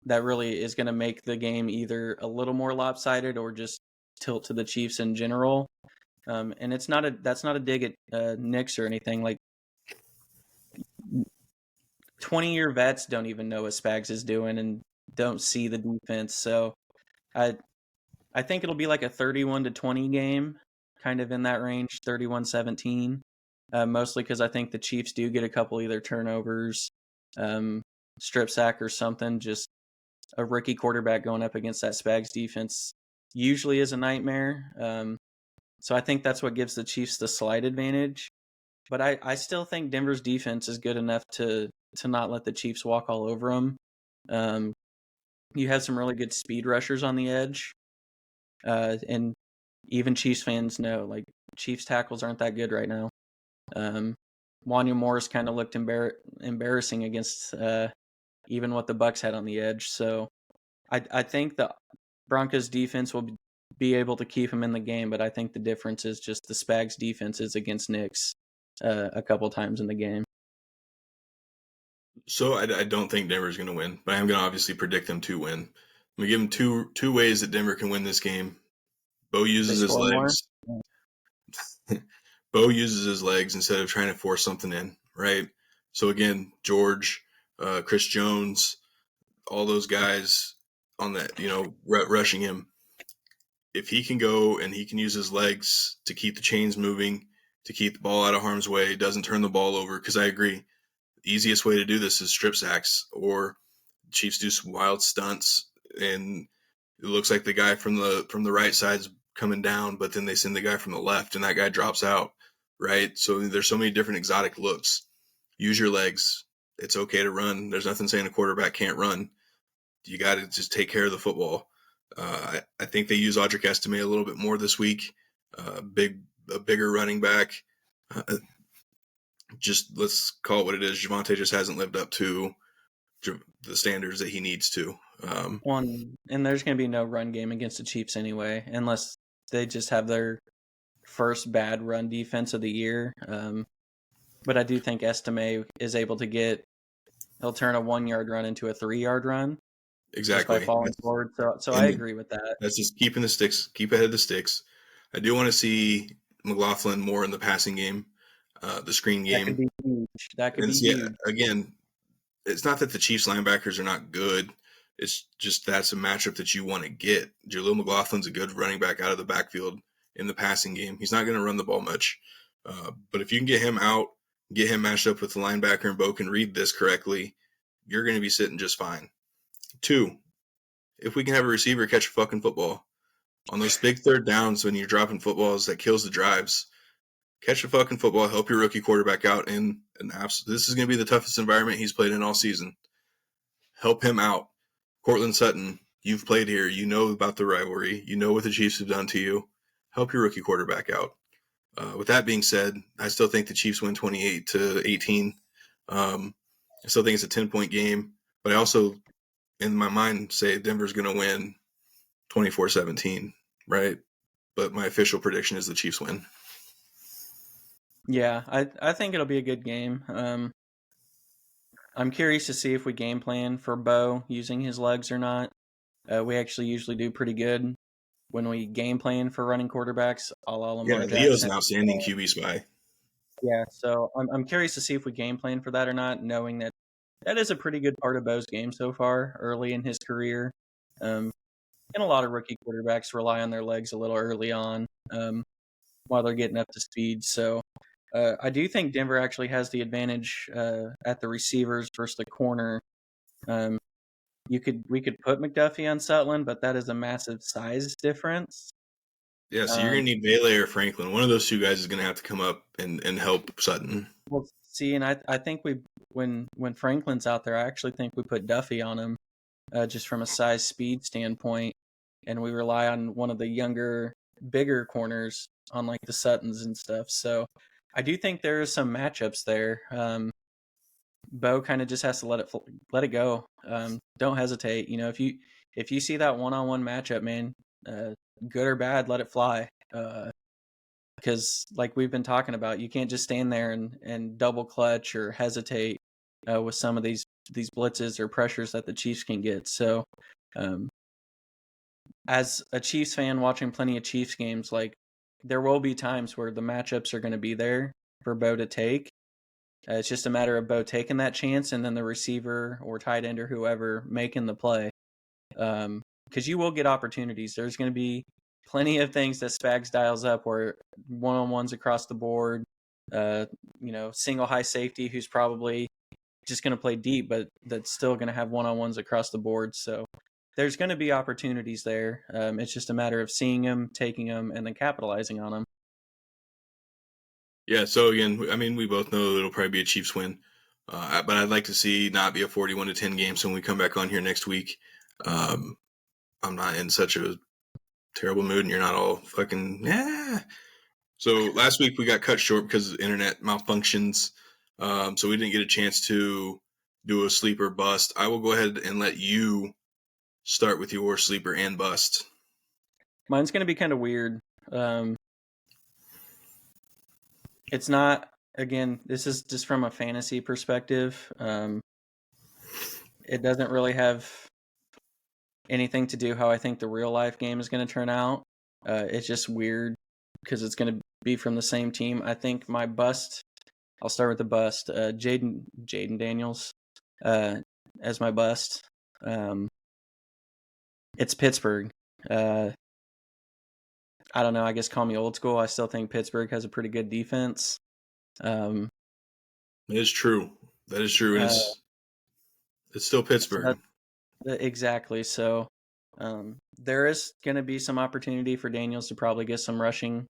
That really is going to make the game either a little more lopsided or just tilt to the Chiefs in general. And that's not a dig at Nix or anything. Like 20-year vets don't even know what Spags is doing and don't see the defense. So I think it'll be like a 31-20 game, kind of in that range, 31-17. Mostly because I think the Chiefs do get a couple either turnovers, strip sack or something. Just a rookie quarterback going up against that Spags defense usually is a nightmare. So I think that's what gives the Chiefs the slight advantage. But I still think Denver's defense is good enough to not let the Chiefs walk all over them. You have some really good speed rushers on the edge. And even Chiefs fans know, like, Chiefs tackles aren't that good right now. Wanya Morris kind of looked embarrassing against even what the Bucs had on the edge. So I think the Broncos defense will be able to keep him in the game, but I think the difference is just the Spags defenses against Knicks a couple times in the game. So I don't think Denver's going to win, but I'm going to obviously predict them to win. I'm going to give them two ways that Denver can win this game. Bo uses his legs. Bo uses his legs instead of trying to force something in, right? So again, George, Chris Jones, all those guys on that, rushing him. If he can go and he can use his legs to keep the chains moving, to keep the ball out of harm's way, doesn't turn the ball over, because I agree, the easiest way to do this is strip sacks, or Chiefs do some wild stunts, and it looks like the guy from the right side's coming down, but then they send the guy from the left, and that guy drops out, right? So there's so many different exotic looks. Use your legs. It's okay to run. There's nothing saying a quarterback can't run. You got to just take care of the football. I think they use Audric Estime a little bit more this week. A bigger running back. Just let's call it what it is. Javonte just hasn't lived up to the standards that he needs to. And there's going to be no run game against the Chiefs anyway, unless they just have their first bad run defense of the year. But I do think Estime is able to he'll turn a 1-yard run into a 3-yard run. Exactly. Just by falling forward. So I agree with that. That's just keeping the sticks, keep ahead of the sticks. I do want to see McLaughlin more in the passing game, the screen That could game. be huge. That could And be see, huge. again, it's not that the Chiefs linebackers are not good. It's just that's a matchup that you want to get. Jaleel McLaughlin's a good running back out of the backfield in the passing game. He's not going to run the ball much. But if you can get him out, get him matched up with the linebacker, and Bo can read this correctly, you're going to be sitting just fine. 2, if we can have a receiver catch a fucking football on those big third downs when you're dropping footballs that kills the drives, catch a fucking football, help your rookie quarterback out in an absolute. This is going to be the toughest environment he's played in all season. Help him out. Cortland Sutton, you've played here. You know about the rivalry. You know what the Chiefs have done to you. Help your rookie quarterback out. With that being said, I still think the Chiefs win 28-18. I still think it's a 10-point game, but I also, in my mind, say Denver's going to win 24-17, right? But my official prediction is the Chiefs win. Yeah, I think it'll be a good game. I'm curious to see if we game plan for Bo using his legs or not. We actually usually do pretty good when we game plan for running quarterbacks, a la Lamar Yeah, Leo's Jackson. an outstanding QB spy. Yeah, so I'm curious to see if we game plan for that or not, knowing that that is a pretty good part of Bo's game so far, early in his career. And a lot of rookie quarterbacks rely on their legs a little early on while they're getting up to speed. So I do think Denver actually has the advantage at the receivers versus the corner. We could put McDuffie on Sutton, but that is a massive size difference. Yeah, so you're going to need Bailey or Franklin. One of those two guys is going to have to come up and help Sutton. Well, see, and I think when Franklin's out there, I actually think we put Duffy on him just from a size speed standpoint, and we rely on one of the younger, bigger corners on like the Suttons and stuff. So I do think there is some matchups there. Bo kind of just has to let it go. Don't hesitate. You know, if you see that one-on-one matchup, man, good or bad, let it fly. Because like we've been talking about, you can't just stand there and double clutch or hesitate with some of these blitzes or pressures that the Chiefs can get. So, as a Chiefs fan watching plenty of Chiefs games, like there will be times where the matchups are going to be there for Bo to take. It's just a matter of Bo taking that chance and then the receiver or tight end or whoever making the play. Because you will get opportunities. There's going to be plenty of things that Spags dials up where one-on-ones across the board, single high safety who's probably just going to play deep, but that's still going to have one-on-ones across the board. So there's going to be opportunities there. It's just a matter of seeing them, taking them, and then capitalizing on them. Yeah, so again, I mean, we both know it'll probably be a Chiefs win, but I'd like to see not be a 41-10 game. So when we come back on here next week, I'm not in such a terrible mood, and you're not all fucking yeah. So last week we got cut short because of internet malfunctions, so we didn't get a chance to do a sleeper bust. I will go ahead and let you start with your sleeper and bust. Mine's going to be kind of weird. It's not, again, this is just from a fantasy perspective. It doesn't really have anything to do how I think the real life game is going to turn out. It's just weird because it's going to be from the same team. I think my bust, I'll start with the bust. Jaden Daniels as my bust. It's Pittsburgh. I don't know. I guess call me old school. I still think Pittsburgh has a pretty good defense. It is true. That is true. It's still Pittsburgh. Exactly. So there is going to be some opportunity for Daniels to probably get some rushing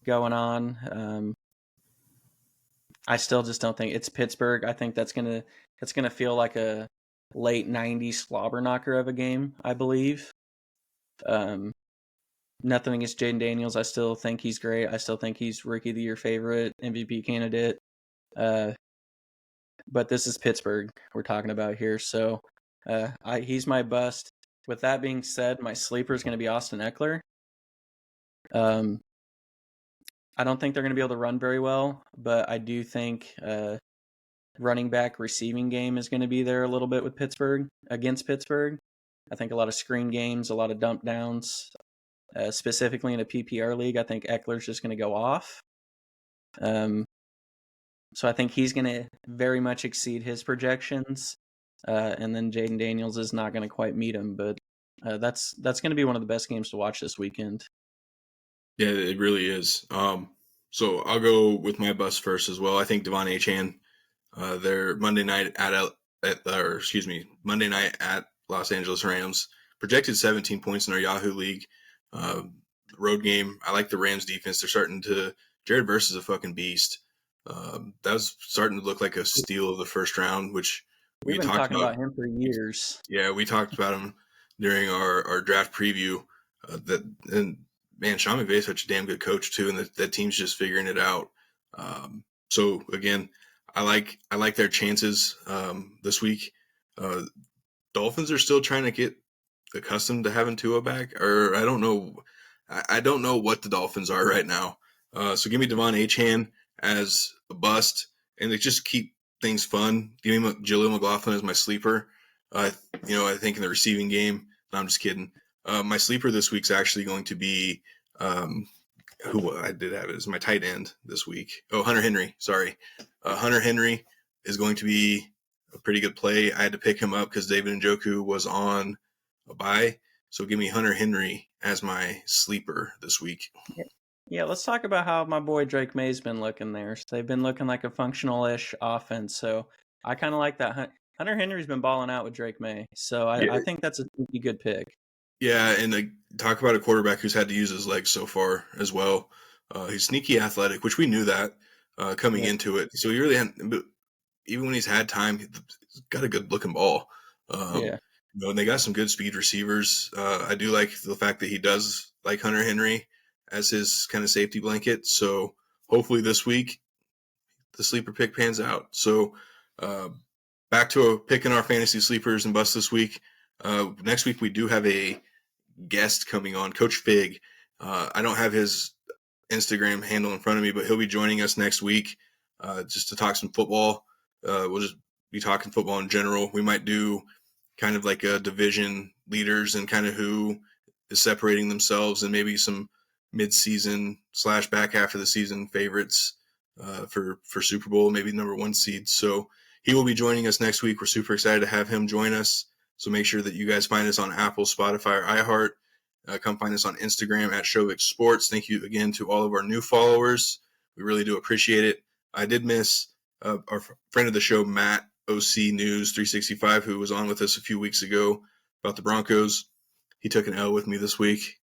going on. I still just don't think it's Pittsburgh. I think that's gonna feel like a late '90s slobber knocker of a game. I believe. Nothing against Jaden Daniels. I still think he's great. I still think he's Rookie of the Year favorite, MVP candidate. But this is Pittsburgh we're talking about here. So he's my bust. With that being said, my sleeper is going to be Austin Eckler. I don't think they're going to be able to run very well, but I do think running back receiving game is going to be there a little bit with Pittsburgh, against Pittsburgh. I think a lot of screen games, a lot of dump downs. specifically in a PPR league. I think Eckler's just going to go off. So I think he's going to very much exceed his projections. And then Jaden Daniels is not going to quite meet him, but that's going to be one of the best games to watch this weekend. Yeah, it really is. So I'll go with my bus first as well. I think Devon Achane, their Monday night Monday night at Los Angeles Rams, projected 17 points in our Yahoo League. Road game. I like the Rams defense. They're starting to. Jared Verse is a fucking beast. That was starting to look like a steal of the first round, which we've been talking about him for years. Yeah, we talked about him during our draft preview. Man, Sean McVay is such a damn good coach too, and that team's just figuring it out. So again, I like their chances this week. Dolphins are still trying to get accustomed to having Tua back, or I don't know. I don't know what the Dolphins are right now. So give me Devon Achane as a bust, and they just keep things fun. Give me Jaleel McLaughlin as my sleeper. I think in the receiving game. No, I'm just kidding. My sleeper this week's actually going to be who I did have it as my tight end this week. Oh, Hunter Henry. Sorry. Hunter Henry is going to be a pretty good play. I had to pick him up because David Njoku was on a bye. So give me Hunter Henry as my sleeper this week. Yeah, let's talk about how my boy Drake May's been looking there. So they've been looking like a functional-ish offense. So I kind of like that. Hunter Henry's been balling out with Drake May. So I think that's a pretty good pick. Yeah, and talk about a quarterback who's had to use his legs so far as well. He's sneaky athletic, which we knew that coming into it. So he really hadn't, but even when he's had time, he's got a good looking ball. And they got some good speed receivers. I do like the fact that he does like Hunter Henry as his kind of safety blanket. So hopefully this week the sleeper pick pans out. So back to picking our fantasy sleepers and busts this week. Next week we do have a guest coming on, Coach Fig. I don't have his Instagram handle in front of me, but he'll be joining us next week just to talk some football. We'll just be talking football in general. We might do kind of like a division leaders and kind of who is separating themselves, and maybe some mid-season / back half of the season favorites for Super Bowl, maybe number 1 seed. So he will be joining us next week. We're super excited to have him join us. So make sure that you guys find us on Apple, Spotify, or iHeart. Come find us on Instagram at Shovick Sports. Thank you again to all of our new followers. We really do appreciate it. I did miss our friend of the show, Matt, OC News 365, who was on with us a few weeks ago about the Broncos. He took an L with me this week.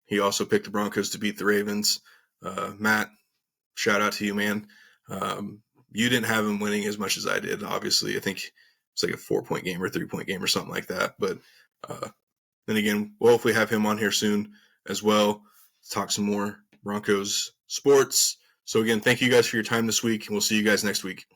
He also picked the Broncos to beat the Ravens. Matt, shout out to you, man. You didn't have him winning as much as I did, obviously. I think it's like a 4-point game or 3-point game or something like that. But then again, we'll hopefully have him on here soon as well to talk some more Broncos sports. So again, thank you guys for your time this week, and we'll see you guys next week.